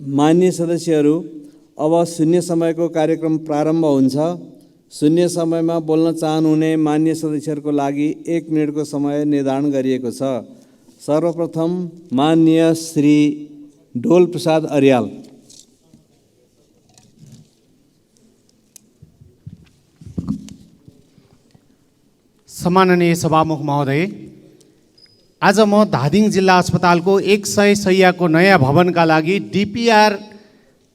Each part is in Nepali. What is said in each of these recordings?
मान्य सदस्यहरू, अब शून्य समयको कार्यक्रम प्रारम्भ हुन्छ। शून्य समयमा बोल्न चाहनुहुने मान्य सदस्यहरूको लागि 1 मिनेटको समय निर्धारण गरिएको छ। सर्वप्रथम माननीय श्री डोल प्रसाद अर्याल। सम्माननीय सभामुख महोदय, आज म धादिङ जिल्ला अस्पतालको 100 शैय्याको नयाँ भवनका लागि डिपिआर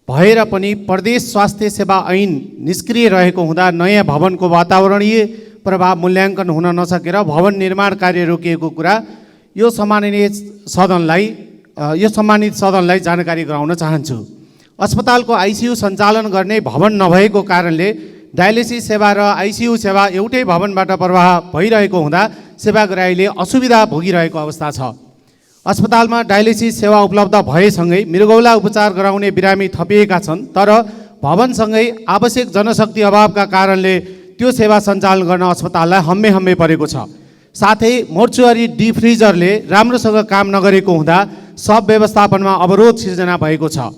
भएर पनि प्रदेश स्वास्थ्य सेवा ऐन निष्क्रिय रहेको हुँदा नयाँ भवनको वातावरणीय प्रभाव मूल्याङ्कन हुन नसकेर भवन निर्माण कार्य रोकिएको कुरा यो सम्मानित सदनलाई जानकारी गराउन चाहन्छु। अस्पतालको आइसियु सञ्चालन गर्ने भवन नभएको कारणले डायलिसिस सेवा र आइसियु सेवा एउटै भवनबाट प्रवाह भइरहेको हुँदा सेवाग्राहीले असुविधा भोगिरहेको अवस्था छ। अस्पतालमा डायलिसिस सेवा उपलब्ध भएसँगै मृगौला उपचार गराउने बिरामी थपिएका छन्, तर भवनसँगै आवश्यक जनशक्ति अभावका कारणले त्यो सेवा सञ्चालन गर्न अस्पताललाई हम्मे परेको छ। साथै मोर्चुअरी डिफ्रिजरले राम्रोसँग काम नगरेको हुँदा सब व्यवस्थापनमा अवरोध सिर्जना भएको छ।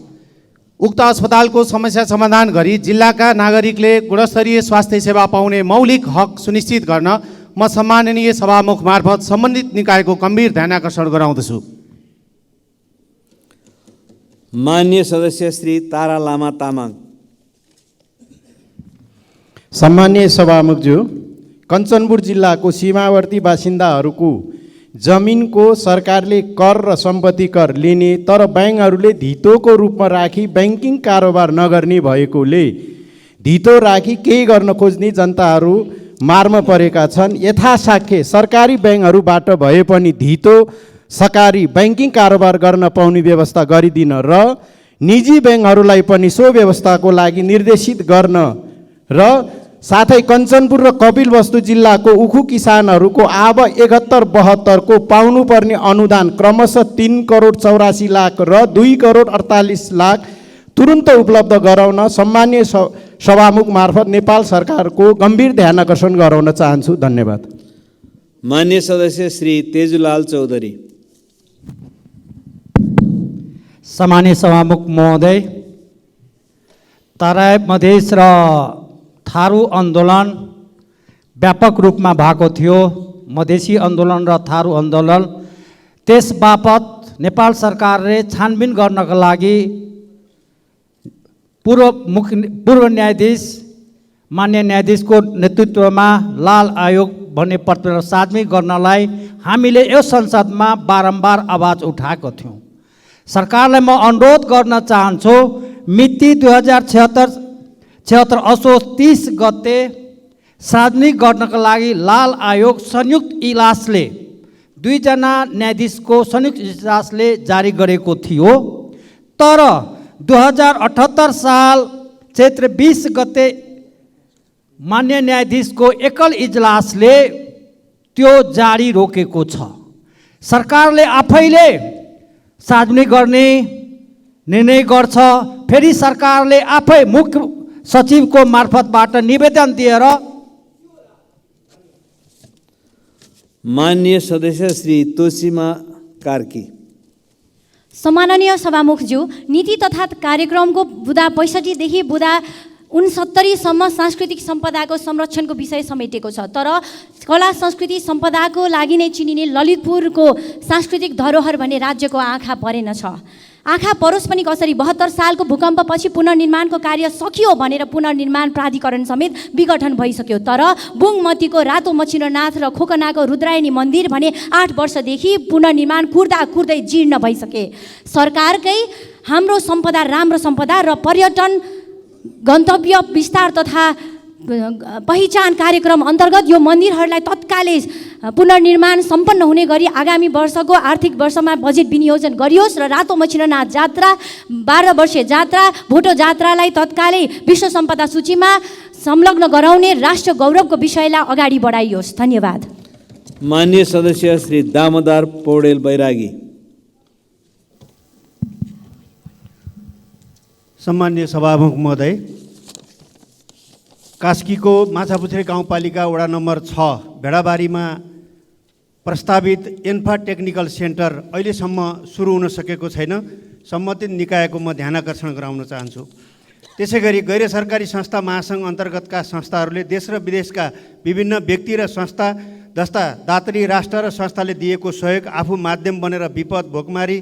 उक्त अस्पतालको समस्या समाधान गरी जिल्लाका नागरिकले गुणस्तरीय स्वास्थ्य सेवा पाउने मौलिक हक सुनिश्चित गर्न म सम्माननीय सभामुख मार्फत सम्बन्धित निकायको गम्भीर ध्यानाकर्षण गराउँदछु। मान्य सदस्य श्री तारा लामा तामाङ। सम्मानीय सभामुखज्यू, कञ्चनपुर जिल्लाको सीमावर्ती बासिन्दाहरूको जमिनको सरकारले कर र सम्पत्ति कर लिने तर ब्याङ्कहरूले धितोको रूपमा राखी ब्याङ्किङ कारोबार नगर्ने भएकोले धितो राखी केही गर्न खोज्ने जनताहरू मारमा परेका छन्। यथासाध्य सरकारी ब्याङ्कहरूबाट भए पनि धितो सरकारी ब्याङ्किङ कारोबार गर्न पाउने व्यवस्था गरिदिन र निजी ब्याङ्कहरूलाई पनि सो व्यवस्थाको लागि निर्देशित गर्न र साथै कञ्चनपुर र कपिलवस्तु जिल्लाको उखु किसानहरूको आब 71-72 को पाउनुपर्ने अनुदान क्रमशः 3 करोड 84 लाख र 2 करोड 48 लाख तुरुन्त उपलब्ध गराउन सम्मान्य सभामुख मार्फत नेपाल सरकारको गम्भीर ध्यानाकर्षण गराउन चाहन्छु। धन्यवाद। मान्य सदस्य श्री तेजुलाल चौधरी। सम्मान्य सभामुख महोदय, तराई मधेस र थारू आन्दोलन व्यापक रूपमा भएको थियो। मधेसी आन्दोलन र थारू आन्दोलन, त्यस बापत नेपाल सरकारले छानबिन गर्नका लागि पूर्व न्यायाधीश मान्य न्यायाधीशको नेतृत्वमा लाल आयोग भन्ने पत्र सार्वजनिक गर्नलाई हामीले यो संसदमा बारम्बार आवाज उठाएको थियौँ। सरकारलाई म अनुरोध गर्न चाहन्छु, मिति 2076 असोज 30 गते सार्वजनिक गर्नका लागि लाल आयोग संयुक्त इजलासले 2 जना न्यायाधीशको संयुक्त इजलासले जारी गरेको थियो। तर 2078 साल चैत्र 20 गते मान्य न्यायाधीशको एकल इजलासले त्यो जारी रोकेको छ। सरकारले आफैले सार्वजनिक गर्ने निर्णय गर्छ, फेरि सरकारले आफै मुख्य सचिवको मार्फतबाट निवेदन दिएर। माननीय सदस्य श्री तोसीमा कार्की। सम्माननीय सभामुखज्यू, नीति तथा कार्यक्रमको बुँदा 65 देखि बुँदा 69 सम्म सांस्कृतिक सम्पदाको संरक्षणको विषय समेटेको छ। तर कला संस्कृति सम्पदाको लागि नै चिनिने ललितपुरको सांस्कृतिक धरोहर भन्ने राज्यको आँखा परेन छ। आँखा परोस् पनि कसरी 72 सालको भूकम्पपछि पुनर्निर्माणको कार्य सकियो भनेर पुनर्निर्माण प्राधिकरण समेत विघटन भइसक्यो। तर बुङमतीको रातो मचिन्द्रनाथ र खोकनाको रुद्रायणी मन्दिर भने 8 वर्षदेखि पुनर्निर्माण कुर्दै जीर्ण भइसके। सरकारकै हाम्रो सम्पदा राम्रो सम्पदा र पर्यटन गन्तव्य विस्तार तथा पहिचान कार्यक्रम अन्तर्गत यो मन्दिरहरूलाई तत्कालै पुनर्निर्माण सम्पन्न हुने गरी आगामी वर्षको आर्थिक वर्षमा बजेट विनियोजन गरियोस् र रातो मचिन्द्रनाथ जात्रा 12 वर्षीय जात्रा भोटो जात्रालाई तत्कालै विश्व सम्पदा सूचीमा संलग्न गराउने राष्ट्र गौरवको विषयलाई अगाडि बढाइयोस्। धन्यवाद। माननीय सदस्य श्री दामोदर पौडेल बैरागी। सम्मान्य सभामुख महोदय, कास्कीको माछापुछ्रे गाउँपालिका वडा नम्बर 6 भेडाबारीमा प्रस्तावित इन्फ्रा टेक्निकल सेन्टर अहिलेसम्म सुरु हुन सकेको छैन। सम्बन्धित निकायको म ध्यानाकर्षण गराउन चाहन्छु। त्यसै गरी गैर सरकारी संस्था महासङ्घ अन्तर्गतका संस्थाहरूले देश र विदेशका विभिन्न व्यक्ति र संस्था जस्ता दातरी राष्ट्र र संस्थाले दिएको सहयोग आफू माध्यम बनेर विपद, भोकमारी,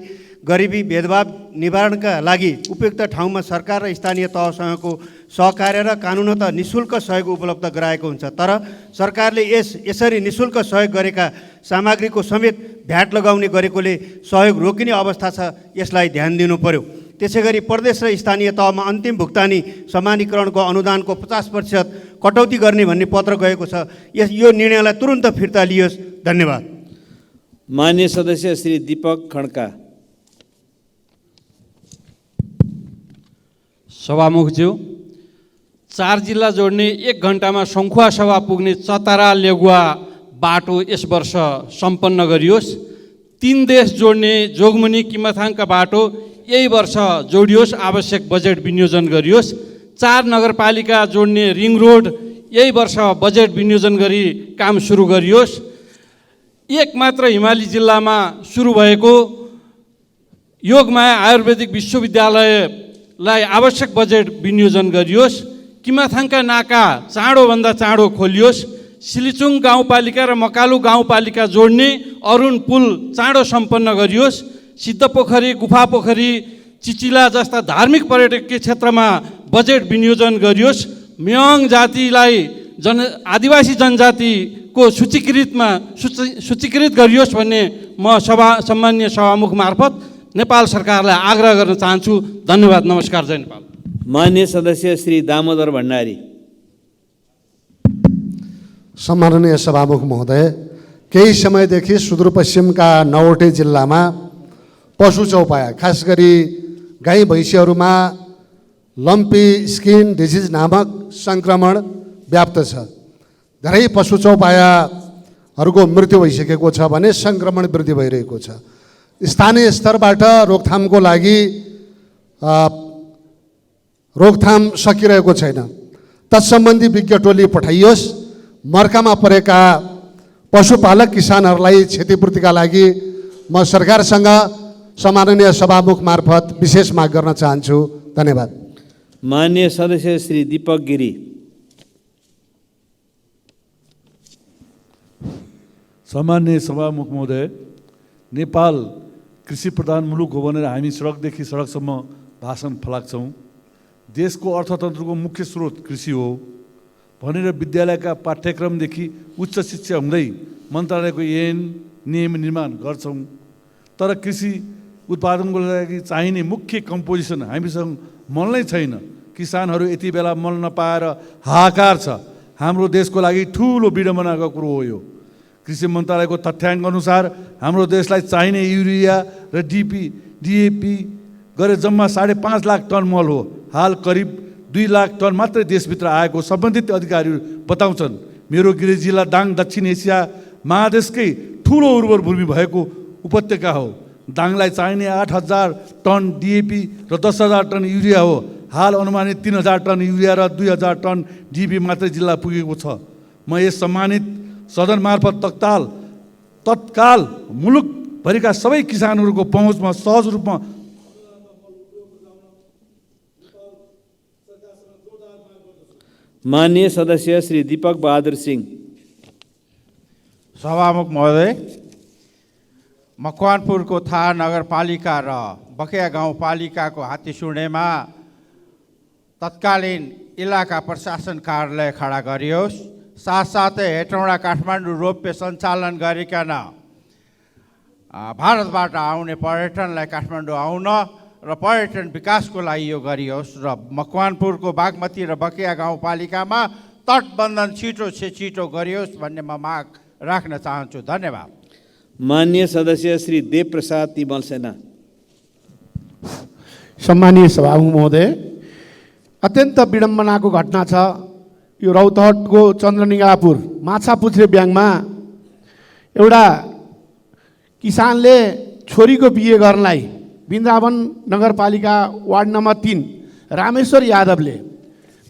गरिबी, भेदभाव निवारणका लागि उपयुक्त ठाउँमा सरकार र स्थानीय तहसँगको सहकार्य र कानुनत निःशुल्क सहयोग उपलब्ध गराएको हुन्छ। तर सरकारले यसरी निःशुल्क सहयोग गरेका सामग्रीको समेत भ्याट लगाउने गरेकोले सहयोग रोकिने अवस्था छ। यसलाई ध्यान दिनु पर्यो। त्यसै गरी प्रदेश र स्थानीय तहमा अन्तिम भुक्तानी समानीकरणको अनुदानको 50% कटौती गर्ने भन्ने पत्र गएको छ। यो निर्णयलाई तुरुन्त फिर्ता लियोस्। धन्यवाद। मान्य सदस्य श्री दीपक खड्का। सभामुखज्यू, 4 जिल्ला जोड्ने 1 घन्टामा सङ्खुवा सभा पुग्ने चतरा लेगुवा बाटो यस वर्ष सम्पन्न गरियोस्। 3 देश जोड्ने जोगमुनी किमथाङका बाटो यही वर्ष जोडियोस्, आवश्यक बजेट विनियोजन गरियोस्। 4 नगरपालिका जोड्ने रिङ रोड यही वर्ष बजेट विनियोजन गरी काम सुरु गरियोस्। 1 मात्र हिमाली जिल्लामा सुरु भएको योगमाया आयुर्वेदिक विश्वविद्यालयलाई आवश्यक बजेट विनियोजन गरियोस्। किमाथाङका नाका चाँडोभन्दा चाँडो खोलियोस्। सिलिचुङ गाउँपालिका र मकालु गाउँपालिका जोड्ने अरुण पुल चाँडो सम्पन्न गरियोस्। सिद्धपोखरी, गुफा पोखरी, चिचिला जस्ता धार्मिक पर्यटकीय क्षेत्रमा बजेट विनियोजन गरियोस्। म्याङ जातिलाई आदिवासी जनजातिको सूचीकृत गरियोस् भन्ने म सम्माननीय सभामुख मार्फत नेपाल सरकारलाई आग्रह गर्न चाहन्छु। धन्यवाद। नमस्कार। जय नेपाल। मान्य सदस्य श्री दामोदर भण्डारी। सम्माननीय सभामुख महोदय, केही समयदेखि सुदूरपश्चिमका 9वटै जिल्लामा पशु चौपाया, खास गरी गाई भैँसीहरूमा लम्पी स्किन डिजिज नामक सङ्क्रमण व्याप्त छ। धेरै पशु चौपायाहरूको मृत्यु भइसकेको छ भने सङ्क्रमण वृद्धि भइरहेको छ। स्थानीय स्तरबाट रोकथामको लागि रोकथाम सकिरहेको छैन। तत्सम्बन्धी विज्ञ टोली पठाइयोस्। मर्कामा परेका पशुपालक किसानहरूलाई क्षतिपूर्तिका लागि म सरकारसँग सम्माननीय सभामुख मार्फत विशेष माग गर्न चाहन्छु। धन्यवाद। मान्य सदस्य श्री दीपक गिरी। सम्माननीय सभामुख महोदय, नेपाल कृषि प्रधान मुलुक हो भनेर हामी सडकदेखि सडकसम्म भाषण फलाक्छौँ। देशको अर्थतन्त्रको मुख्य स्रोत कृषि हो भनेर विद्यालयका पाठ्यक्रमदेखि उच्च शिक्षा हुँदै मन्त्रालयको ऐन नियम निर्माण गर्छौँ। तर कृषि उत्पादनको लागि चाहिने मुख्य कम्पोजिसन हामीसँग मल नै छैन। किसानहरू यति बेला मल नपाएर हाहाकार छ। हाम्रो देशको लागि ठुलो विडम्बनाको कुरो हो यो। कृषि मन्त्रालयको तथ्याङ्क अनुसार हाम्रो देशलाई चाहिने युरिया र डिएपी गरे जम्मा 5.5 लाख टन मल हो। हाल करिब 2 लाख टन मात्रै देशभित्र आएको सम्बन्धित अधिकारीहरू बताउँछन्। मेरो गृह जिल्ला दाङ दक्षिण एसिया महादेशकै ठुलो उर्वर भूमि भएको उपत्यका हो। दाङलाई चाहिने 8,000 टन डिएपी र 10,000 टन युरिया हो। हाल अनुमानित 3,000 टन युरिया र 2,000 टन डिएपी मात्रै जिल्ला पुगेको छ। म यस सम्मानित सदन मार्फत तत्काल मुलुकभरिका सबै किसानहरूको पहुँचमा सहज रूपमा माननीय सदस्य श्री दीपक बहादुर सिंह। सभामुख महोदय, मकवानपुरको थाहा नगरपालिका र बकेया गाउँपालिकाको हात्तीसुँडेमा तत्कालीन इलाका प्रशासन कार्यालय खडा गरियोस्। साथसाथै हेटौँडा काठमाडौँ रोपवे सञ्चालन गरिकन भारतबाट आउने पर्यटनलाई काठमाडौँ आउन र पर्यटन विकासको लागि यो गरियोस्। र मकवानपुरको बागमती र बकेया गाउँपालिकामा तटबन्धन छिटो गरियोस् भन्ने म माग राख्न चाहन्छु। धन्यवाद। माननीय सदस्य श्री देवप्रसाद तिमल सेना। सम्मानीय सभामुख महोदय, अत्यन्त विडम्बनाको घटना छ। यो रौतहटको चन्द्रनिगापुर माछापुच्छ्रे ब्याङमा एउटा किसानले छोरीको बिहे गर्नलाई वृन्दावन नगरपालिका वार्ड नम्बर 3 रामेश्वर यादवले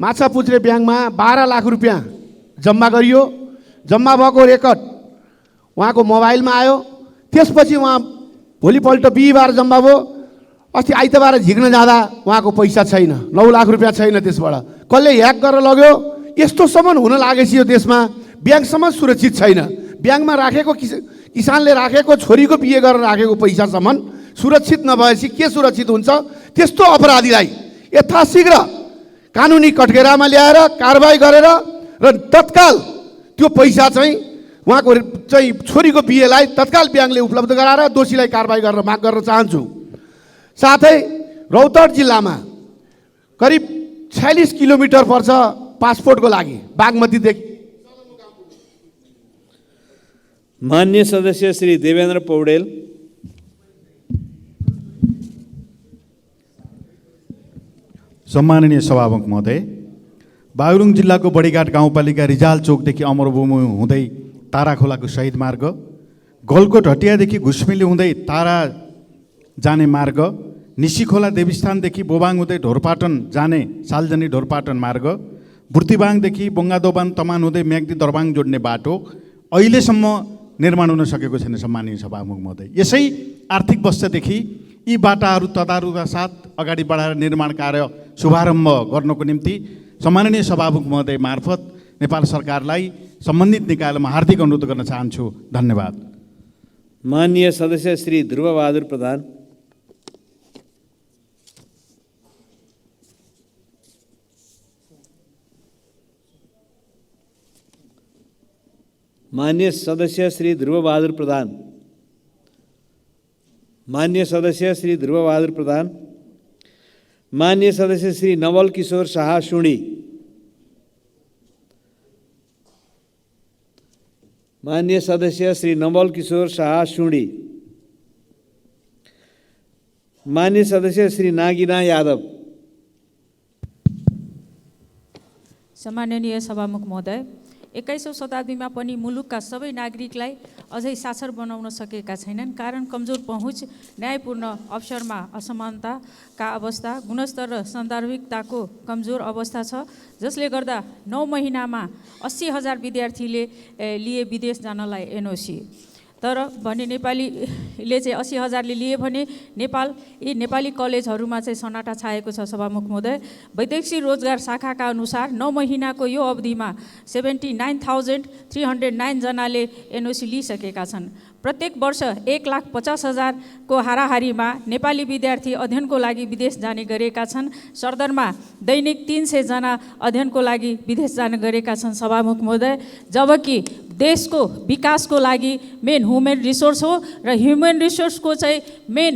माछापुच्छ्रे ब्याङमा 12 लाख रुपियाँ जम्मा गरियो। जम्मा भएको रेकर्ड उहाँको मोबाइलमा आयो। त्यसपछि उहाँ भोलिपल्ट बिहिबार जम्मा भयो। अस्ति आइतबार झिक्न जाँदा उहाँको पैसा छैन, 9 लाख रुपियाँ छैन, त्यसबाट कसले ह्याक गरेर लग्यो। यस्तोसम्म हुन लागेपछि यो देशमा ब्याङ्कसम्म सुरक्षित छैन। ब्याङ्कमा राखेको किसानले राखेको छोरीको बिहे गरेर राखेको पैसासम्म सुरक्षित नभएपछि के सुरक्षित हुन्छ? त्यस्तो अपराधीलाई यथाशीघ्र कानुनी कठघेरामा ल्याएर कारबाही गरेर र तत्काल त्यो पैसा चाहिँ उहाँको चाहिँ छोरीको बिहेलाई तत्काल ब्याङ्कले उपलब्ध गराएर दोषीलाई कारबाही गरेर माग गर्न चाहन्छु। साथै रौतहट जिल्लामा करिब 46 किलोमिटर पर्छ पासपोर्टको लागि बागमतीदेखि। मान्य सदस्य श्री देवेन्द्र पौडेल। सम्माननीय सभामुख महोदय, बागलुङ जिल्लाको बडीघाट गाउँपालिका रिजाल चोकदेखि अमरभूमि हुँदै तारा खोलाको शहीद मार्ग, गलकोट हटियादेखि घुस्मिली हुँदै तारा जाने मार्ग, निसी खोला देवीस्थानदेखि बोबाङ हुँदै ढोरपाटन जाने सालजनी ढोरपाटन मार्ग, बुर्तिबाङदेखि बोङ्गादोबान तमान हुँदै म्याग्दी दरबाङ जोड्ने बाटो अहिलेसम्म निर्माण हुन सकेको छैन। सम्माननीय सभामुख महोदय, यसै आर्थिक वर्षदेखि यी बाटाहरू तदारुका साथ अगाडि बढाएर निर्माण कार्य शुभारम्भ गर्नको निम्ति सम्माननीय सभामुख महोदय मार्फत नेपाल सरकारलाई सम्बन्धित निकायमा हार्दिक अनुरोध गर्न चाहन्छु। धन्यवाद। माननीय सदस्य श्री ध्रुवबहादुर प्रधान। माननीय सदस्य श्री ध्रुवबहादुर प्रधान। माननीय सदस्य श्री ध्रुवबहादुर प्रधान। माननीय सदस्य श्री नवल किशोर शाह सुडी। माननीय सदस्य श्री नवल किशोर शाह सुडी। माननीय सदस्य श्री नागिना यादव। सम्माननीय सभामुख महोदय, 21औं शताब्दीमा पनि मुलुकका सबै नागरिकलाई अझै साक्षर बनाउन सकेका छैनन्। कारण कमजोर पहुँच, न्यायपूर्ण अवसरमा असमानताका अवस्था, गुणस्तर र सान्दर्भिकताको कमजोर अवस्था छ, जसले गर्दा 9 महिनामा 80,000 विद्यार्थीले लिए विदेश जानलाई एनओसी। तर भने नेपालीले चाहिँ 80,000ले लिए भने यी नेपाली कलेजहरूमा चाहिँ सन्नाटा छाएको छ। सभामुख महोदय, वैदेशिक रोजगार शाखाका अनुसार 9 महिनाको यो अवधिमा 79,309 जनाले एनओसी लिइसकेका छन्। प्रत्येक वर्ष 1,50,000 को हाराहारीमा नेपाली विद्यार्थी अध्ययनको लागि विदेश जाने गरेका छन्। सरदरमा दैनिक 300 जना अध्ययनको लागि विदेश जाने गरेका छन्। सभामुख महोदय, जबकि देशको विकासको लागि मेन ह्युमन रिसोर्स हो र ह्युमन रिसोर्सको चाहिँ मेन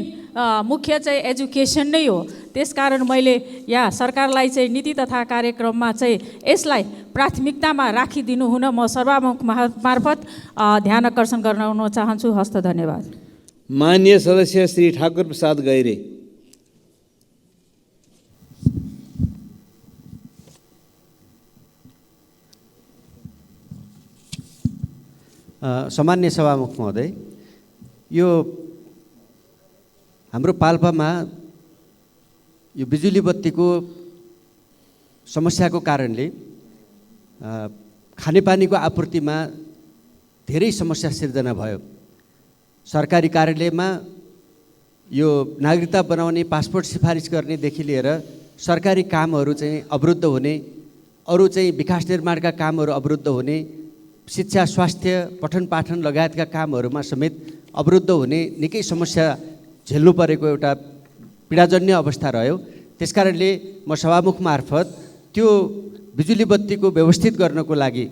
मुख्य चाहिँ एजुकेसन नै हो। त्यसकारण मैले यहाँ सरकारलाई चाहिँ नीति तथा कार्यक्रममा चाहिँ यसलाई प्राथमिकतामा राखिदिनु हुन म सभामुख मार्फत ध्यान आकर्षण गर्न चाहन्छु। हस्त धन्यवाद। माननीय सदस्य श्री ठाकुर प्रसाद गैरे। सम्मान्य सभामुख महोदय, यो हाम्रो पाल्पामा यो बिजुली बत्तीको समस्याको कारणले खानेपानीको आपूर्तिमा धेरै समस्या सिर्जना भयो। सरकारी कार्यालयमा यो नागरिकता बनाउने, पासपोर्ट सिफारिस गर्नेदेखि लिएर सरकारी कामहरू चाहिँ अवरुद्ध हुने, अरू चाहिँ विकास निर्माणका कामहरू अवरुद्ध हुने, शिक्षा, स्वास्थ्य, पठन पाठन लगायतका कामहरूमा समेत अवरुद्ध हुने निकै समस्या झेल्नु परेको एउटा पीडाजन्य अवस्था रह्यो। त्यसकारणले म सभामुख मार्फत त्यो बिजुली बत्तीको व्यवस्थित गर्नको लागि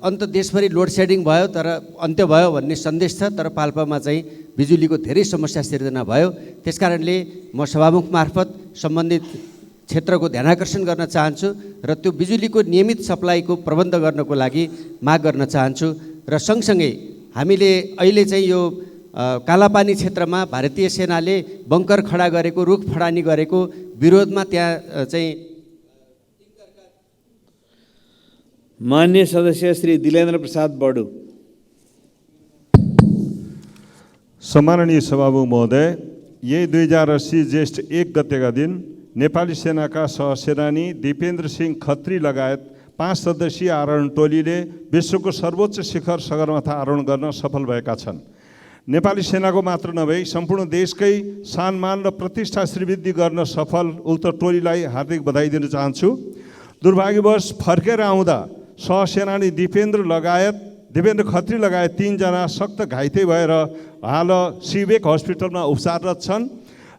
अन्त देशभरि लोड सेडिङ भयो तर अन्त्य भयो भन्ने सन्देश छ, तर पाल्पामा चाहिँ बिजुलीको धेरै समस्या सिर्जना भयो। त्यसकारणले म सभामुख मार्फत सम्बन्धित क्षेत्रको ध्यानाकर्षण गर्न चाहन्छु र त्यो बिजुलीको नियमित सप्लाईको प्रबन्ध गर्नको लागि माग गर्न चाहन्छु। र सँगसँगै हामीले अहिले चाहिँ यो कालापानी क्षेत्रमा भारतीय सेनाले बङ्कर खडा गरेको, रुख फडानी गरेको विरोधमा त्यहाँ चाहिँ माननीय सदस्य श्री दिलेन्द्र प्रसाद बडु। सम्माननीय सभामुख महोदय, यही 2080 ज्येष्ठ 1 गतेका दिन नेपाली सेनाका सहसेनानी दिपेन्द्र सिंह खत्री लगायत 5 सदस्यीय आरोहण टोलीले विश्वको सर्वोच्च शिखर सगरमाथा आरोहण गर्न सफल भएका छन्। नेपाली सेनाको मात्र नभई सम्पूर्ण देशकै सम्मान र प्रतिष्ठा श्रीवृद्धि गर्न सफल उक्त टोलीलाई हार्दिक बधाई दिन चाहन्छु। दुर्भाग्यवश फर्केर आउँदा सहसेनानी दिपेन्द्र खत्री लगायत 3 जना सक्त घाइते भएर हाल सिवेक हस्पिटलमा उपचाररत छन्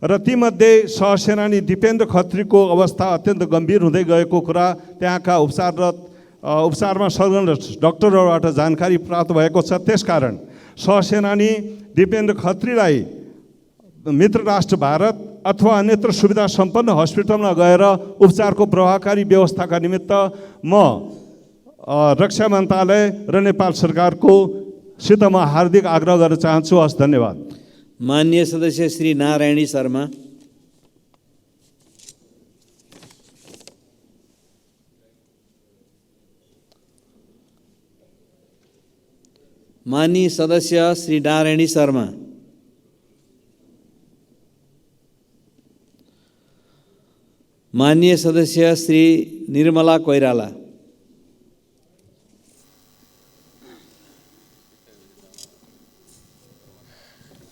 र तीमध्ये सहसेनानी दिपेन्द्र खत्रीको अवस्था अत्यन्त गम्भीर हुँदै गएको कुरा त्यहाँका उपचारमा सर्गरत डाक्टरहरूबाट जानकारी प्राप्त भएको छ। त्यसकारण सहसेनानी दिपेन्द्र खत्रीलाई मित्र राष्ट्र भारत अथवा अन्यत्र सुविधा सम्पन्न हस्पिटलमा गएर उपचारको प्रभावकारी व्यवस्थाका निमित्त म रक्षा मन्त्रालय र नेपाल सरकारको सित म हार्दिक आग्रह गर्न चाहन्छु। हस्, धन्यवाद। माननीय सदस्य श्री नारायणी शर्मा। माननीय सदस्य श्री नारायणी शर्मा। माननीय सदस्य श्री निर्मला कोइराला।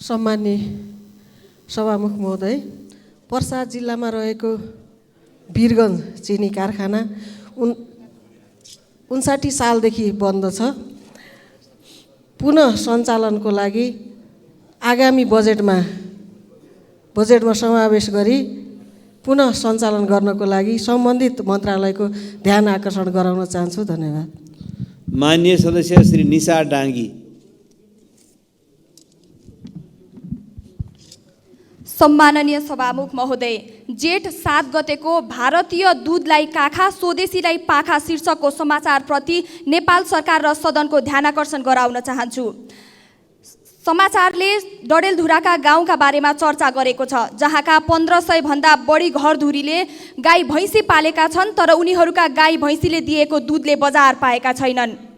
सम्माननीय सभामुख महोदय, पर्सा जिल्लामा रहेको वीरगञ्ज चिनी कारखाना 59 सालदेखि बन्द छ। पुनः सञ्चालनको लागि आगामी बजेटमा समावेश गरी पुनः सञ्चालन गर्नको लागि सम्बन्धित मन्त्रालयको ध्यान आकर्षण गराउन चाहन्छु। धन्यवाद। माननीय सदस्य श्री निशा डाङ्गी। सम्माननीय सभामुख महोदय, जेठ 7 गतेको भारतीय दूधलाई काखा स्वदेशीलाई पाखा शीर्षकको समाचारप्रति नेपाल सरकार र सदनको ध्यानाकर्षण गराउन चाहन्छु। समाचारले डडेलधुराका गाउँका बारेमा चर्चा गरेको छ, जहाँका 1500 भन्दा बढी घरधुरीले गाई भैँसी पालेका छन्, तर उनीहरूका गाई भैँसीले दिएको दूधले बजार पाएका छैनन्।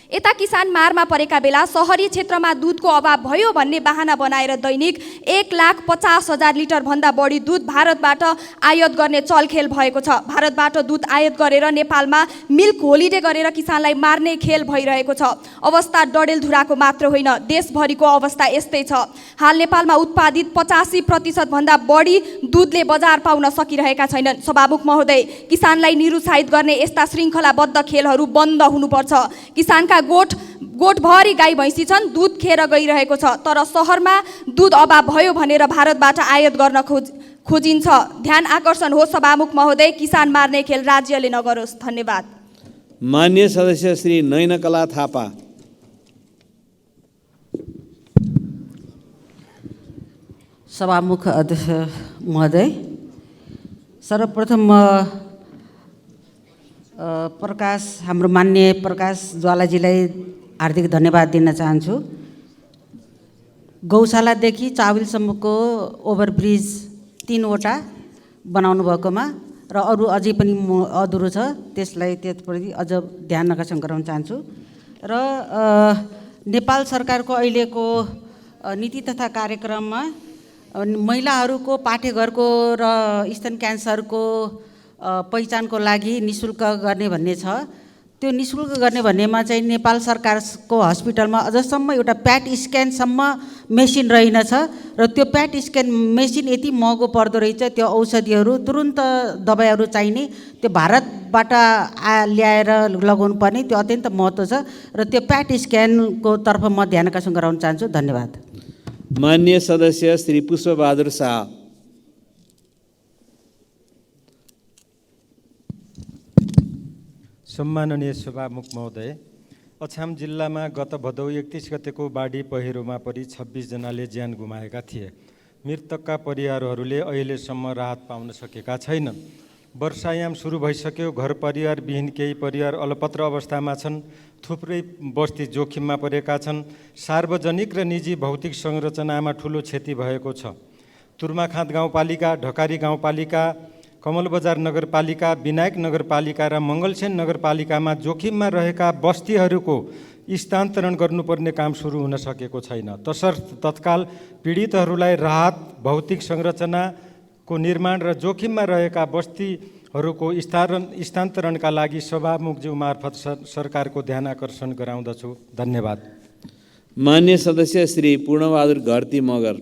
यता किसान मारमा परेका बेला शहरी क्षेत्रमा दूधको अभाव भयो भन्ने बहाना बनाएर दैनिक 1,50,000 लिटर भन्दा बढी दूध भारतबाट आयात गर्ने चलखेल भएको छ। भारतबाट दूध आयात गरेर नेपालमा मिल्क होलिडे गरेर किसानलाई मार्ने खेल भइरहेको छ। अवस्था डडेलधुराको मात्र होइन, देशभरिको अवस्था यस्तै छ। हाल नेपालमा उत्पादित 85% भन्दा बढी दूधले बजार पाउन सकिरहेका छैनन्। सभामुख महोदय, किसानलाई निरुत्साहित गर्ने यस्ता श्रृङ्खलाबद्ध खेलहरू बन्द हुनुपर्छ। किसानका गोठभरि गाई भैँसी छन्, दूध खेर गइरहेको छ, तर सहरमा दूध अभाव भयो भनेर भारतबाट आयात गर्न खोजिन्छ। ध्यान आकर्षण हो सभामुख महोदय, किसान मार्ने खेल राज्यले नगरोस्। धन्यवाद। माननीय सदस्य श्री नयनकला थापा। सभामुख अध्यक्ष महोदय, सर्वप्रथम हाम्रो मान्य प्रकाश ज्वालाजीलाई हार्दिक धन्यवाद दिन चाहन्छु। गौशालादेखि चाविलसम्मको ओभरब्रिज 3वटा बनाउनु भएकोमा र अरू अझै पनि अधुरो छ, त्यसलाई त्यसप्रति अझ ध्यान आकर्षण गराउन चाहन्छु। र नेपाल सरकारको अहिलेको नीति तथा कार्यक्रममा महिलाहरूको पाठेघरको र स्तन क्यान्सरको पहिचानको लागि निःशुल्क गर्ने भन्ने छ। त्यो निःशुल्क गर्ने भन्नेमा चाहिँ नेपाल सरकारको हस्पिटलमा अझसम्म एउटा प्याट स्क्यानसम्म मेसिन रहेनछ र त्यो प्याट स्क्यान मेसिन यति महँगो पर्दो रहेछ। त्यो औषधिहरू तुरुन्त दबाईहरू चाहिने त्यो भारतबाट ल्याएर लगाउनु पर्ने, त्यो अत्यन्त महत्त्व छ र त्यो प्याट स्क्यानको तर्फ म ध्यान आकर्षण गराउन चाहन्छु। धन्यवाद। माननीय सदस्य श्री पुष्पबहादुर शाह। सम्माननीय सभामुख महोदय, अछाम जिल्लामा गत भदौ 31 गतेको बाढी पहिरोमा परि 26 जनाले ज्यान गुमाएका थिए। मृतकका परिवारहरूले अहिलेसम्म राहत पाउन सकेका छैनन्। वर्षायाम सुरु भइसक्यो, घर परिवार विहीन केही परिवार अलपत्र अवस्थामा छन्, थुप्रै बस्ती जोखिममा परेका छन्। सार्वजनिक र निजी भौतिक संरचनामा ठुलो क्षति भएको छ। तुर्माखाँद गाउँपालिका, ढकारी गाउँपालिका, कमलबजार नगरपालिका, विनायक नगरपालिका र मङ्गलसेन नगरपालिकामा जोखिममा रहेका बस्तीहरूको स्थानान्तरण गर्नुपर्ने काम सुरु हुन सकेको छैन। तसर्थ तत्काल पीडितहरूलाई राहत, भौतिक संरचनाको निर्माण र जोखिममा रहेका बस्तीहरूको स्थानान्तरणका लागि सभामुखज्यू मार्फत सरकारको ध्यान आकर्षण गराउँदछु। धन्यवाद। मान्य सदस्य श्री पूर्णबहादुर घरती मगर।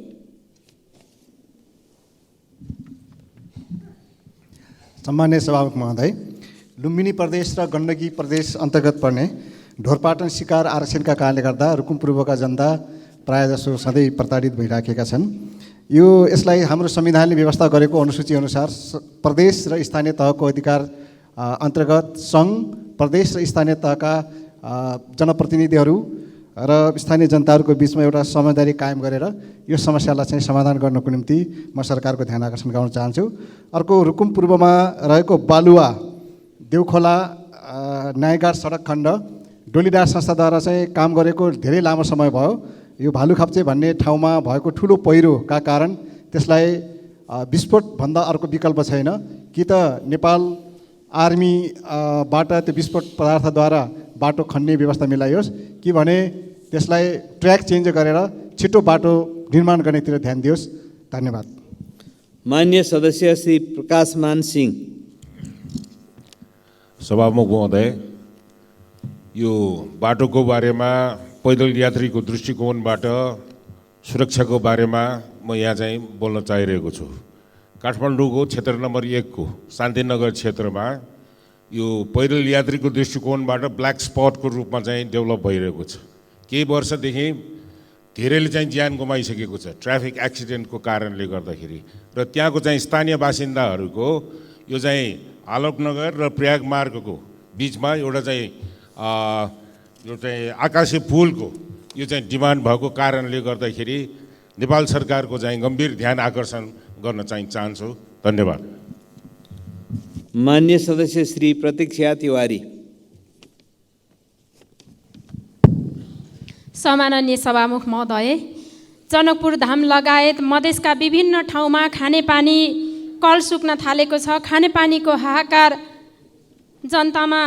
सम्मान्य सभामुख महोदय, लुम्बिनी प्रदेश र गण्डकी प्रदेश अन्तर्गत पर्ने ढोरपाटन शिकार आरक्षणका कारणले गर्दा रुकुम पूर्वका जनता प्रायःजसो सधैँ प्रताडित भइराखेका छन्। यसलाई हाम्रो संविधानले व्यवस्था गरेको अनुसूची अनुसार प्रदेश र स्थानीय तहको अधिकार अन्तर्गत सङ्घ, प्रदेश र स्थानीय तहका जनप्रतिनिधिहरू र स्थानीय जनताहरूको बिचमा एउटा समझदारी कायम गरेर यो समस्यालाई चाहिँ समाधान गर्नको निम्ति म सरकारको ध्यान आकर्षण गर्न चाहन्छु। अर्को, रुकुम पूर्वमा रहेको बालुवा देउखोला न्यायगाड सडक खण्ड डोलीडाँडा संस्थाद्वारा चाहिँ काम गरेको धेरै लामो समय भयो। यो भालुखाप्चे भन्ने ठाउँमा भएको ठुलो पहिरोका कारण त्यसलाई विस्फोटभन्दा अर्को विकल्प छैन। कि त नेपाल आर्मीबाट त्यो विस्फोट पदार्थद्वारा बाटो खन्ने व्यवस्था मिलाइयोस्, कि भने त्यसलाई ट्र्याक चेन्ज गरेर छिटो बाटो निर्माण गर्नेतिर ध्यान दियोस्। धन्यवाद। मान्य सदस्य श्री प्रकाशमान सिंह। सभामुख महोदय, यो बाटोको बारेमा पैदल यात्रीको दृष्टिकोणबाट सुरक्षाको बारेमा म यहाँ चाहिँ बोल्न चाहिरहेको छु। काठमाडौँको क्षेत्र नम्बर 1 को शान्तिनगर क्षेत्रमा यो पैदल यात्रीको दृष्टिकोणबाट ब्ल्याक स्पटको रूपमा चाहिँ डेभलप भइरहेको छ। केही वर्षदेखि धेरैले चाहिँ ज्यान गुमाइसकेको छ ट्राफिक एक्सिडेन्टको कारणले गर्दाखेरि। र त्यहाँको चाहिँ स्थानीय बासिन्दाहरूको यो चाहिँ आलोकनगर र प्रयाग मार्गको बिचमा एउटा चाहिँ आकाशे पुलको यो चाहिँ डिमान्ड भएको कारणले गर्दाखेरि नेपाल सरकारको चाहिँ गम्भीर ध्यान आकर्षण गर्न चाहिँ चाहन्छु। धन्यवाद। मान्य सदस्य श्री प्रतीक्षा तिवारी। सम्माननीय सभामुख महोदय, जनकपुर धाम लगायत मधेसका विभिन्न ठाउँमा खानेपानी कल सुक्न थालेको छ। खानेपानीको हाहाकार जनतामा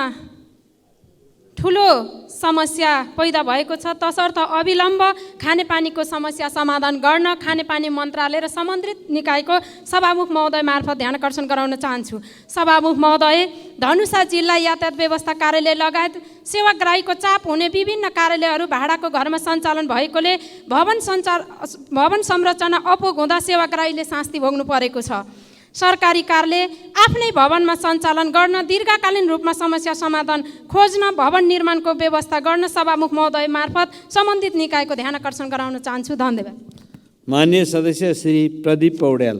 ठुलो समस्या पैदा भएको छ। तसर्थ अविलम्ब खानेपानीको समस्या समाधान गर्न खानेपानी मन्त्रालय र सम्बन्धित निकायको सभामुख महोदय मार्फत ध्यान आकर्षण गराउन चाहन्छु। सभामुख महोदय, धनुषा जिल्ला यातायात व्यवस्था कार्यालय लगायत सेवाग्राहीको चाप हुने विभिन्न कार्यालयहरू भाडाको घरमा सञ्चालन भएकोले भवन संरचना अपुग हुँदा सेवाग्राहीले शास्ति भोग्नु परेको छ। सरकारी कार्यालय आफ्नै भवनमा सञ्चालन गर्न, दीर्घकालीन रूपमा समस्या समाधान खोज्न, भवन निर्माणको व्यवस्था गर्न सभामुख महोदय मार्फत सम्बन्धित निकायको ध्यान आकर्षण गराउन चाहन्छु। धन्यवाद। मान्य सदस्य श्री प्रदीप पौड्याल।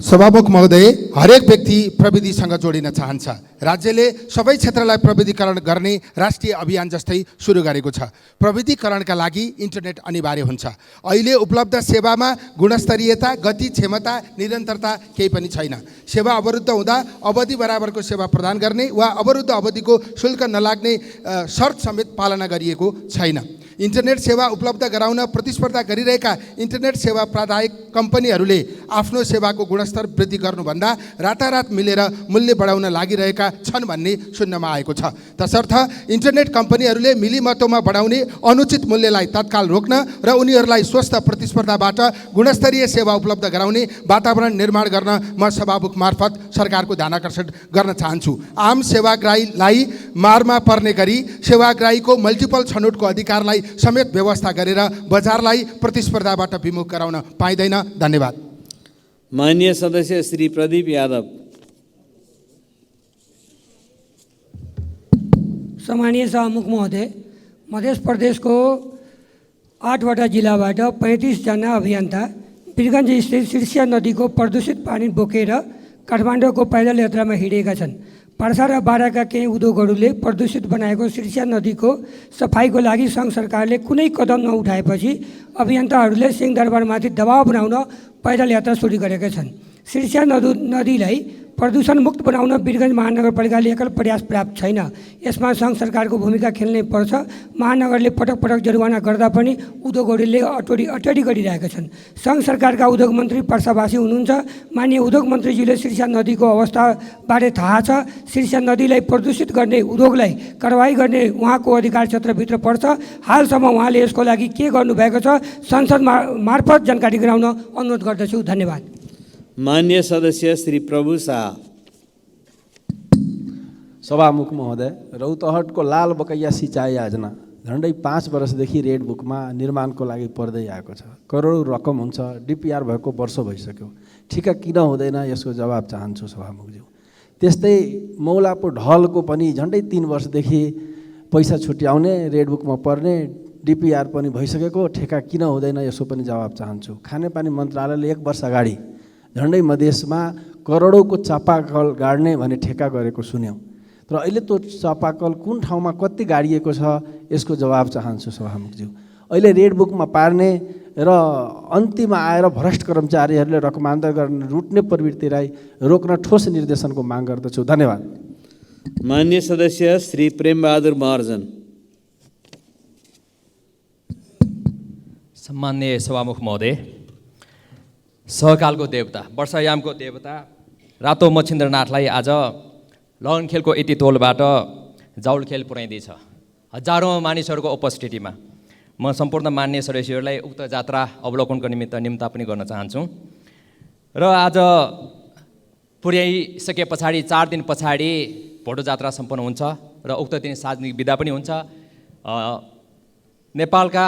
सभामुख महोदय, हरेक व्यक्ति प्रविधिसँग जोडिन चाहन्छ। राज्यले सबै क्षेत्रलाई प्रविधिकरण गर्ने राष्ट्रिय अभियान जस्तै सुरु गरेको छ। प्रविधिकरणका लागि इन्टरनेट अनिवार्य हुन्छ। अहिले उपलब्ध सेवामा गुणस्तरीयता, गति, क्षमता, निरन्तरता केही पनि छैन। सेवा अवरुद्ध हुँदा अवधि बराबरको सेवा प्रदान गर्ने वा अवरुद्ध अवधिको शुल्क नलाग्ने शर्त समेत पालना गरिएको छैन। इन्टरनेट सेवा उपलब्ध गराउन प्रतिस्पर्धा गरिरहेका इन्टरनेट सेवा प्रदायक कम्पनीहरूले आफ्नो सेवाको गुणस्तर वृद्धि गर्नुभन्दा रातारात मिलेर मूल्य बढाउन लागिरहेका छन् भन्ने सुन्नमा आएको छ। तसर्थ इन्टरनेट कम्पनीहरूले मिलिमतोमा बढाउने अनुचित मूल्यलाई तत्काल रोक्न र उनीहरूलाई स्वस्थ प्रतिस्पर्धाबाट गुणस्तरीय सेवा उपलब्ध गराउने वातावरण निर्माण गर्न म सभामुख मार्फत सरकारको ध्यान आकर्षण गर्न चाहन्छु। आम सेवाग्राहीलाई मारमा पर्ने गरी सेवाग्राहीको मल्टिपल छनौटको अधिकारलाई समेत व्यवस्था गरेर बजारलाई प्रतिस्पर्धाबाट विमुख गराउन पाइँदैन। धन्यवाद। माननीय सदस्य श्री प्रदीप यादव। सम्मानीय सभामुख महोदय, मध्य प्रदेशको 8वटा जिल्लाबाट 35 जना अभियन्ता वीरगञ्ज स्थित शीर्षिया नदीको प्रदूषित पानी बोकेर काठमाडौँको पैदल यात्रामा हिँडेका छन्। पर्सा र बाराका केही उद्योगहरूले प्रदूषित बनाएको शीर्षिया नदीको सफाइको लागि सङ्घ सरकारले कुनै कदम नउठाएपछि अभियन्ताहरूले सिंहदरबारमाथि दबाव बनाउन पैदल यात्रा सुरु गरेका छन्। शीर्षिया नदीलाई प्रदूषण मुक्त बनाउन वीरगञ्ज महानगरपालिकाले एकल प्रयास पर्याप्त छैन। यसमा सङ्घ सरकारको भूमिका खेल्नै पर्छ। महानगरले पटक पटक जरिवाना गर्दा पनि उद्योगहरूले अटडी गरिरहेका छन्। सङ्घ सरकारका उद्योग मन्त्री पर्सावासी हुनुहुन्छ। माननीय उद्योग मन्त्रीज्यूले शीर्षिया नदीको अवस्थाबारे थाहा छ। शीर्षिया नदीलाई प्रदूषित गर्ने उद्योगलाई कारवाही गर्ने उहाँको अधिकार क्षेत्रभित्र पर्छ। हालसम्म उहाँले यसको लागि के गर्नुभएको छ संसद मार्फत जानकारी गराउन अनुरोध गर्दछु। धन्यवाद। मान्य सदस्य श्री प्रभु शाह। सभामुख महोदय, रौतहटको लाल बकैया सिँचाइ योजना झन्डै 5 वर्षदेखि रेड बुकमा निर्माणको लागि पर्दै आएको छ। करोडौँ रकम हुन्छ, डिपिआर भएको वर्ष भइसक्यो। ठिका किन हुँदैन यसको जवाब चाहन्छु सभामुखज्यू। त्यस्तै मौलापो ढलको पनि झन्डै 3 वर्षदेखि पैसा छुट्याउने, रेड बुकमा पर्ने, डिपिआर पनि भइसकेको, ठेका किन हुँदैन यसको पनि जवाब चाहन्छु। खानेपानी मन्त्रालयले 1 वर्ष अगाडि झन्डै मधेसमा करोडौँको चापाकल गाड्ने भने ठेका गरेको सुन्यौँ, तर अहिले त्यो चापाकल कुन ठाउँमा कति गाडिएको छ यसको जवाब चाहन्छु सभामुखज्यू। अहिले रेड बुकमा पार्ने र अन्तिममा आएर भ्रष्ट कर्मचारीहरूले रकमान्तर गर्ने लुट्ने प्रवृत्तिलाई रोक्न ठोस निर्देशनको माग गर्दछु। धन्यवाद। माननीय सदस्य श्री प्रेमबहादुर महर्जन। सम्माननीय सभामुख महोदय, सहकालको देवता, वर्षायामको देवता रातो मच्छिन्द्रनाथलाई आज लगन खेलको यति तोलबाट जाउल खेल पुर्याइँदैछ। हजारौँ मानिसहरूको उपस्थितिमा म सम्पूर्ण मान्य सदस्यहरूलाई उक्त जात्रा अवलोकनको निम्ता पनि गर्न चाहन्छु। र आज पुर्याइसके पछाडि 4 दिन पछाडि भोटो जात्रा सम्पन्न हुन्छ र उक्त दिन सार्वजनिक बिदा पनि हुन्छ। नेपालका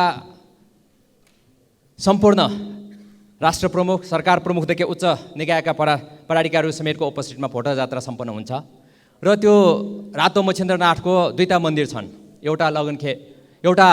सम्पूर्ण राष्ट्र प्रमुख, सरकार प्रमुखदेखि उच्च निकायका पदाधिकारीहरू समेतको उपस्थितिमा भोटो जात्रा सम्पन्न हुन्छ। र त्यो रातो मच्छिन्द्रनाथको 2टा मन्दिर छन्, एउटा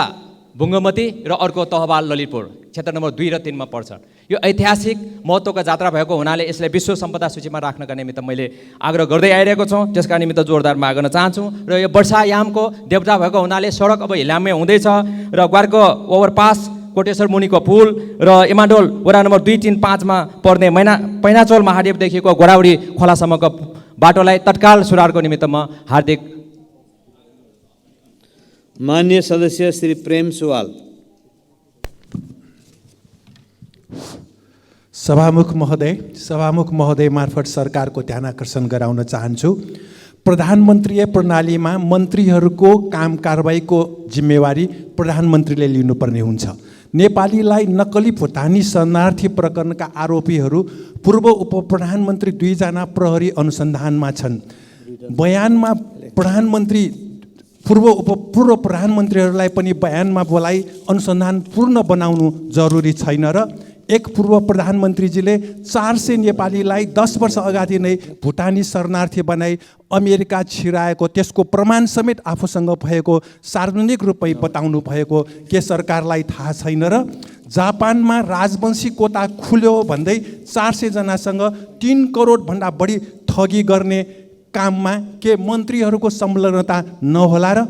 भुङ्गमती र अर्को तहबाल ललितपुर, क्षेत्र नम्बर 2 र 3 मा पर्छन्। यो ऐतिहासिक महत्त्वको जात्रा भएको हुनाले यसलाई विश्व सम्पदा सूचीमा राख्नका निमित्त मैले आग्रह गर्दै आइरहेको छु, त्यसका निमित्त जोरदार माग गर्न चाहन्छु। र यो वर्षायामको देवता भएको हुनाले सडक अब हिलामे हुँदैछ र ग्वारको ओभरपास, कोटेश्वर मुनिको पुल र इमाडोल वडा नम्बर 2, 3, 5 मा पर्ने पैनाचोल महादेवदेखिको गोडाउडी खोलासम्मको बाटोलाई तत्काल सुधारको निमित्त म हार्दिक। माननीय सदस्य श्री प्रेम सुवाल। सभामुख महोदय मार्फत सरकारको ध्यान आकर्षण गराउन चाहन्छु। प्रधानमन्त्रीय प्रणालीमा मन्त्रीहरूको काम कारबाहीको जिम्मेवारी प्रधानमन्त्रीले लिनुपर्ने हुन्छ। नेपालीलाई नक्कली भुटानी शरणार्थी प्रकरणका आरोपीहरू पूर्व उपप्रधानमन्त्री 2 जना प्रहरी अनुसन्धानमा छन्। बयानमा पूर्व प्रधानमन्त्रीहरूलाई पनि बयानमा बोलाइ अनुसन्धान पूर्ण बनाउनु जरुरी छैन र एक पूर्व प्रधानमन्त्रीजीले 400 नेपालीलाई 10 वर्ष अगाडि नै भुटानी शरणार्थी बनाई अमेरिका छिराएको त्यसको प्रमाण समेत आफूसँग भएको सार्वजनिक रूपमै बताउनु भएको के सरकारलाई थाहा छैन र जापानमा राजवंशी कोटा खुल्यो भन्दै 400 जनासँग 3 करोड भन्दा बढी ठगी गर्ने काममा के मन्त्रीहरूको संलग्नता नहोला र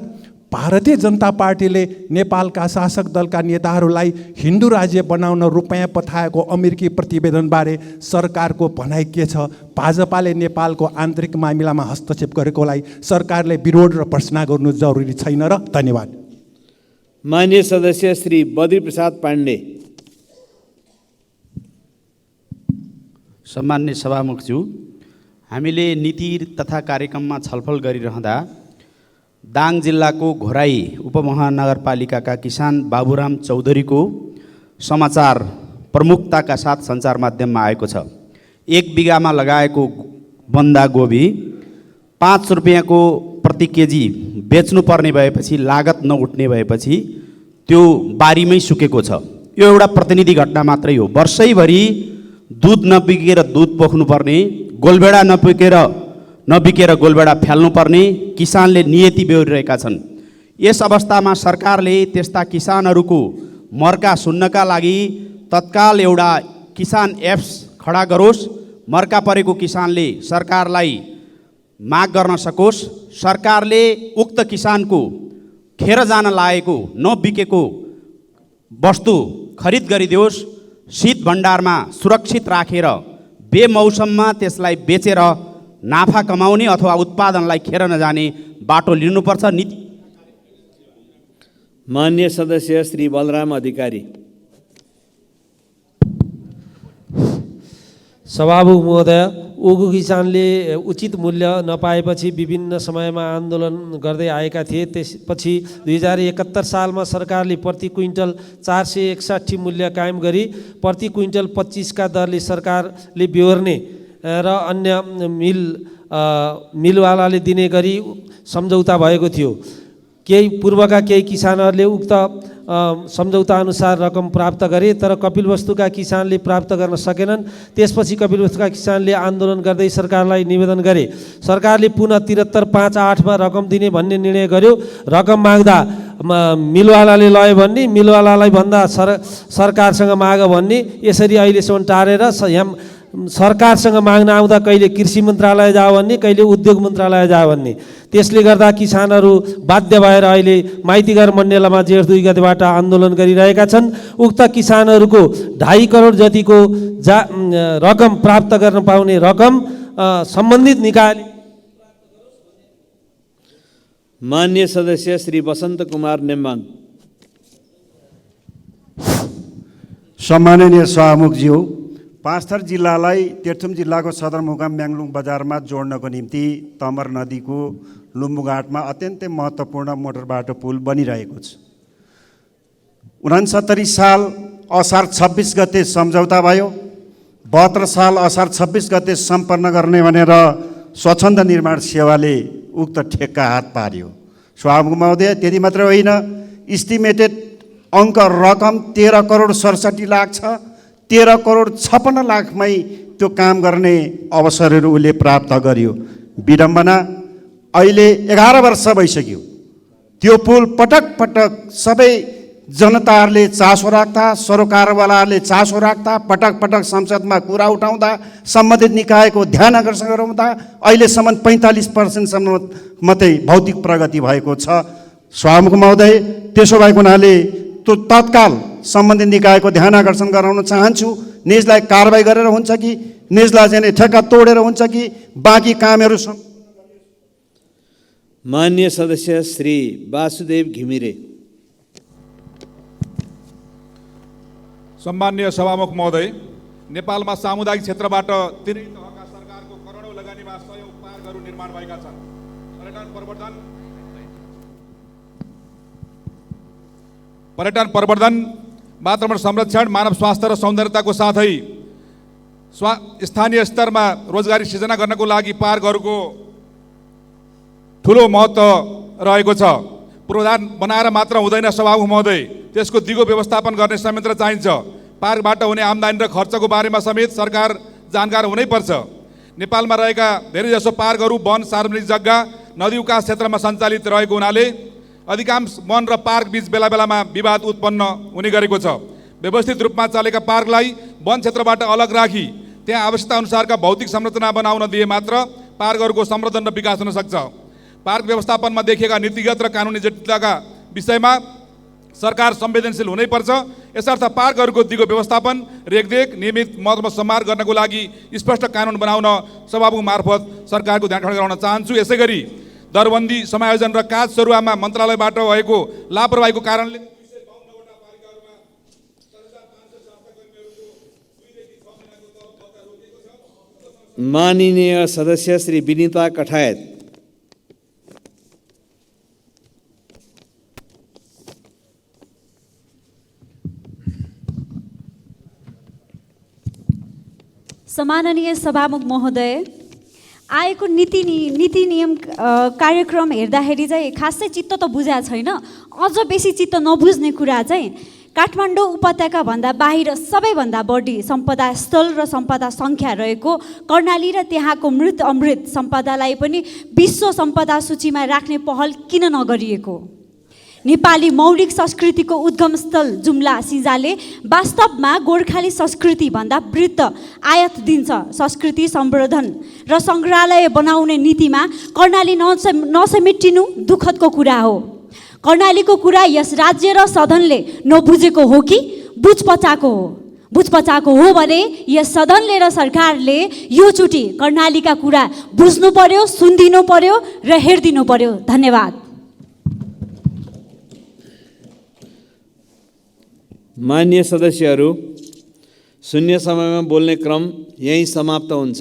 भारतीय जनता पार्टीले नेपालका शासक दलका नेताहरूलाई हिन्दू राज्य बनाउन रुपैयाँ पठाएको अमेरिकी प्रतिवेदनबारे सरकारको भनाइ के छ? भाजपाले नेपालको आन्तरिक मामिलामा हस्तक्षेप गरेकोलाई सरकारले विरोध र प्रश्न गर्नु जरुरी छैन र? धन्यवाद। माननीय सदस्य श्री बद्री प्रसाद पाण्डे। सम्माननीय सभामुखज्यू, हामीले नीति तथा कार्यक्रममा छलफल गरिरहँदा दाङ जिल्लाको घोराई उपमहानगरपालिकाका किसान बाबुराम चौधरीको समाचार प्रमुखताका साथ सञ्चार माध्यममा आएको छ। 1 बिगामा लगाएको बन्दागोभी 5 रुपियाँको प्रति केजी बेच्नुपर्ने भएपछि लागत नउठ्ने भएपछि त्यो बारीमै सुकेको छ। यो एउटा प्रतिनिधि घटना मात्रै हो। वर्षैभरि दुध नबिकेर दुध पोख्नुपर्ने, गोलभेडा नबिकेर गोलभेडा फ्याल्नुपर्ने किसानले नियति बेहोरिरहेका छन्। यस अवस्थामा सरकारले त्यस्ता किसानहरूको मर्का सुन्नका लागि तत्काल एउटा किसान एप्स खडा गरोस्। मर्का परेको किसानले सरकारलाई माग गर्न सकोस्। सरकारले उक्त किसानको खेर जान लागेको नबिकेको वस्तु खरिद गरिदियोस्। शीत भण्डारमा सुरक्षित राखेर बेमौसममा त्यसलाई बेचेर नाफा कमाउने अथवा उत्पादनलाई खेर नजाने बाटो लिनुपर्छ। नीति। माननीय सदस्य श्री बलराम अधिकारी। सभामुख महोदय, उगु किसानले उचित मूल्य नपाएपछि विभिन्न समयमा आन्दोलन गर्दै आएका थिए। त्यसपछि 2071 सालमा सरकारले प्रति क्विन्टल 461 मूल्य कायम गरी प्रति क्विन्टल 25 का दरले सरकारले बेहोर्ने र अन्य मिल मिलवालाले दिने गरी सम्झौता भएको थियो। केही पूर्वका केही किसानहरूले उक्त सम्झौता अनुसार रकम प्राप्त गरे, तर कपिलवस्तुका किसानले प्राप्त गर्न सकेनन्। त्यसपछि कपिलवस्तुका किसानले आन्दोलन गर्दै सरकारलाई निवेदन गरे। सरकारले पुनः 73.58 रकम दिने भन्ने निर्णय गर्यो। रकम माग्दा मिलवालाले लयो भन्ने, मिलवालालाई भन्दा सरकारसँग माग भन्ने, यसरी अहिलेसम्म टारेर सरकारसँग माग्न आउँदा कहिले कृषि मन्त्रालय जाओ भन्ने, कहिले उद्योग मन्त्रालय जाओ भन्ने। त्यसले गर्दा किसानहरू बाध्य भएर अहिले माइतीघर मण्डेलामा जेठ 2 गतेबाट आन्दोलन गरिरहेका छन्। उक्त किसानहरूको 2.5 करोड जतिको रकम प्राप्त गर्न पाउने रकम सम्बन्धित निकायले। मान्य सदस्य श्री वसन्त कुमार नेम्बाङ। सम्माननीय सभामुखज्यू, पाँचथर जिल्लालाई तेह्रथुम जिल्लाको सदरमुकाम म्याङ्लुङ बजारमा जोड्नको निम्ति तमर नदीको लुम्बुघाटमा अत्यन्तै महत्त्वपूर्ण मोटर बाटो पुल बनिरहेको छ। 69 साल असार 26 गते सम्झौता भयो। 72 साल असार 26 गते सम्पन्न गर्ने भनेर स्वच्छन्द निर्माण सेवाले उक्त ठेक्का हात पार्यो। सभामुख महोदय, त्यति मात्रै होइन, इस्टिमेटेड अङ्क रकम 13 करोड 67 लाख छ। 13 करोड 56 लाखमै त्यो काम गर्ने अवसरहरू उसले प्राप्त गर्यो। विडम्बना, अहिले 11 वर्ष भइसक्यो। त्यो पुल पटक पटक सबै जनताहरूले चासो राख्दा, सरोकारवालाहरूले चासो राख्दा, पटक पटक संसदमा कुरा उठाउँदा, सम्बन्धित निकायको ध्यान आकर्षण गराउँदा अहिलेसम्म 45% मात्रै भौतिक प्रगति भएको छ। सभामुख महोदय, त्यसो भएको हुनाले त्यो तत्काल सम्बन्धित निकायको ध्यान आकर्षण गराउन चाहन्छु। निजलाई कारबाही गरेर हुन्छ कि निजलाई चाहिँ ठेक्का तोडेर हुन्छ कि बाँकी कामहरू। मान्य सदस्य श्री वासुदेव घिमिरे। सम्मान्य सभामुख महोदय, नेपालमा सामुदायिक क्षेत्रबाट तिनै तहका सरकारको करोडौँ लगानीमा 100औं पार्कहरू निर्माण भएका छन्। पर्यटन प्रवर्धन, वातावरण संरक्षण, मानव स्वास्थ्य र सौन्दर्यताको साथै स्थानीय स्तरमा रोजगारी सृजना गर्नको लागि पार्कहरूको ठुलो महत्त्व रहेको छ। पूर्वाधार बनाएर मात्र हुँदैन सभामुख महोदय, त्यसको दिगो व्यवस्थापन गर्ने संयन्त्र चाहिन्छ। पार्कबाट हुने आम्दानी र खर्चको बारेमा समेत सरकार जानकार हुनैपर्छ। नेपालमा रहेका धेरैजसो पार्कहरू वन, सार्वजनिक जग्गा, नदी उकास क्षेत्रमा सञ्चालित रहेको हुनाले अधिकांश वन र पार्क बीच बेला बेलामा विवाद उत्पन्न हुने गरेको छ। व्यवस्थित रूपमा चलेका पार्कलाई वन क्षेत्रबाट अलग राखी त्यहाँ आवश्यकता अनुसारका भौतिक संरचना बनाउन दिए मात्र पार्कहरूको संवर्धन र विकास हुन सक्छ। पार्क व्यवस्थापनमा देखिएका नीतिगत र कानुनी जटिलताका विषयमा सरकार संवेदनशील हुनैपर्छ। यसर्थ पार्कहरूको दिगो व्यवस्थापन, रेखदेख, नियमित महत्त्व सम्हार गर्नको लागि स्पष्ट कानुन बनाउन सभामुख मार्फत सरकारको ध्यान आकर्षण गराउन चाहन्छु। यसै गरी दरबन्दी, समायोजन र काज सरुवामा मन्त्रालयबाट भएको लापरवाहीको कारणले माननीय सदस्य श्री विनिता कठायत। सम्माननीय सभामुख महोदय, आएको नीति नियम कार्यक्रम हेर्दाखेरि चाहिँ खासै चित्त त बुझाएको छैन। अझ बेसी चित्त नबुझ्ने कुरा चाहिँ काठमाडौँ उपत्यकाभन्दा बाहिर सबैभन्दा बढी सम्पदा स्थल र सम्पदा सङ्ख्या रहेको कर्णाली र त्यहाँको मृत अमृत सम्पदालाई पनि विश्व सम्पदा सूचीमा राख्ने पहल किन नगरिएको? नेपाली मौलिक संस्कृतिको उद्गम स्थल जुम्ला सिजाले वास्तवमा गोर्खाली संस्कृतिभन्दा वृत्त आयात दिन्छ। संस्कृति संवर्धन र सङ्ग्रहालय बनाउने नीतिमा कर्णाली नसमेटिनु दुःखदको कुरा हो। कर्णालीको कुरा यस राज्य र सदनले नबुझेको हो कि बुझपचाएको हो? बुझपचाएको हो भने यस सदनले र सरकारले योचोटि कर्णालीका कुरा बुझ्नु पर्यो, सुनिदिनु पर्यो र हेरिदिनु पर्यो। धन्यवाद। मान्य सदस्यहरू, शून्य समयमा बोल्ने क्रम यही समाप्त हुन्छ।